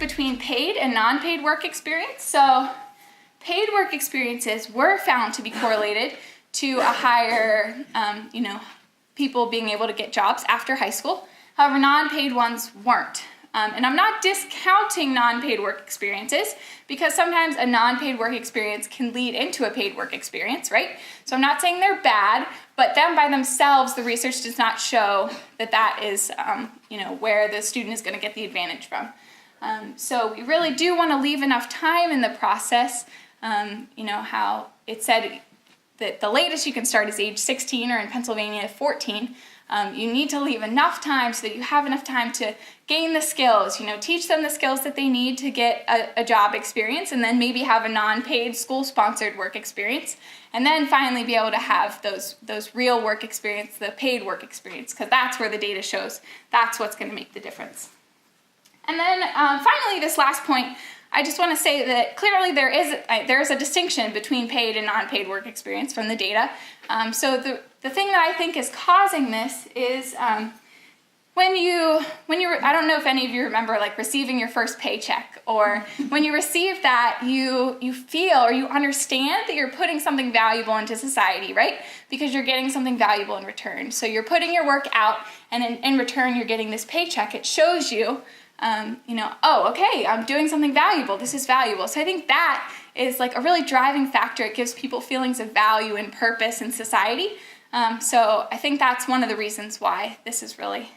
between paid and non-paid work experience. So paid work experiences were found to be correlated to a higher, people being able to get jobs after high school. However, non-paid ones weren't. And I'm not discounting non-paid work experiences, because sometimes a non-paid work experience can lead into a paid work experience, right? So I'm not saying they're bad, but them by themselves, the research does not show that that is, where the student is going to get the advantage from. So we really do want to leave enough time in the process. How it said that the latest you can start is age 16, or in Pennsylvania, 14. You need to leave enough time so that you have enough time to gain the skills, teach them the skills that they need to get a job experience, and then maybe have a non-paid school-sponsored work experience, and then finally be able to have those real work experience, the paid work experience, because that's where the data shows that's what's going to make the difference. And then finally, this last point, I just want to say that clearly there is a distinction between paid and non-paid work experience from the data. So the thing that I think is causing this is when you I don't know if any of you remember like receiving your first paycheck, or when you receive that, you feel or you understand that you're putting something valuable into society, right? Because you're getting something valuable in return. So you're putting your work out, and in return you're getting this paycheck. It shows you, oh, okay, I'm doing something valuable. This is valuable. So I think that is like a really driving factor. It gives people feelings of value and purpose in society. So I think that's one of the reasons why this is really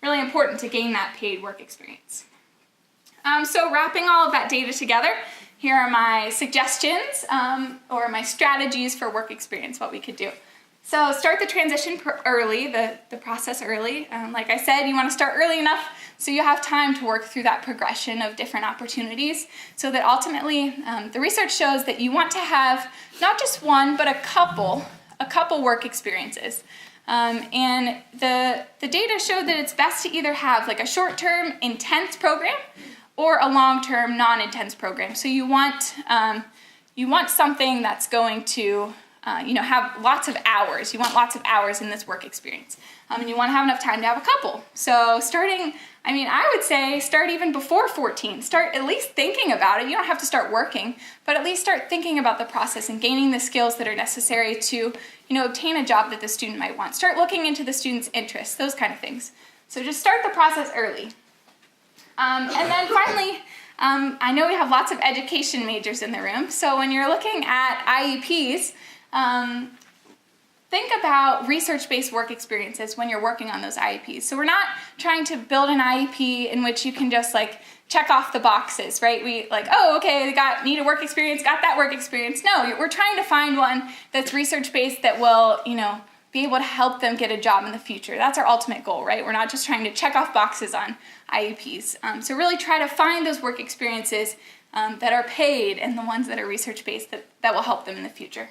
important to gain that paid work experience. So wrapping all of that data together, here are my suggestions or my strategies for work experience, what we could do. So start the transition early, the process early. Like I said, you want to start early enough so you have time to work through that progression of different opportunities, so that ultimately the research shows that you want to have not just one, but a couple work experiences. And the data show that it's best to either have like a short-term intense program or a long-term non-intense program. So you want something that's going to have lots of hours. You want lots of hours in this work experience. And you want to have enough time to have a couple. So I would say start even before 14. Start at least thinking about it. You don't have to start working, but at least start thinking about the process and gaining the skills that are necessary to, obtain a job that the student might want. Start looking into the student's interests, those kind of things. So just start the process early. And then finally, I know we have lots of education majors in the room. So when you're looking at IEPs, think about research-based work experiences when you're working on those IEPs. So we're not trying to build an IEP in which you can just check off the boxes, right? We need a work experience, got that work experience. No, we're trying to find one that's research-based that will, be able to help them get a job in the future. That's our ultimate goal, right? We're not just trying to check off boxes on IEPs. So really try to find those work experiences that are paid and the ones that are research-based that will help them in the future.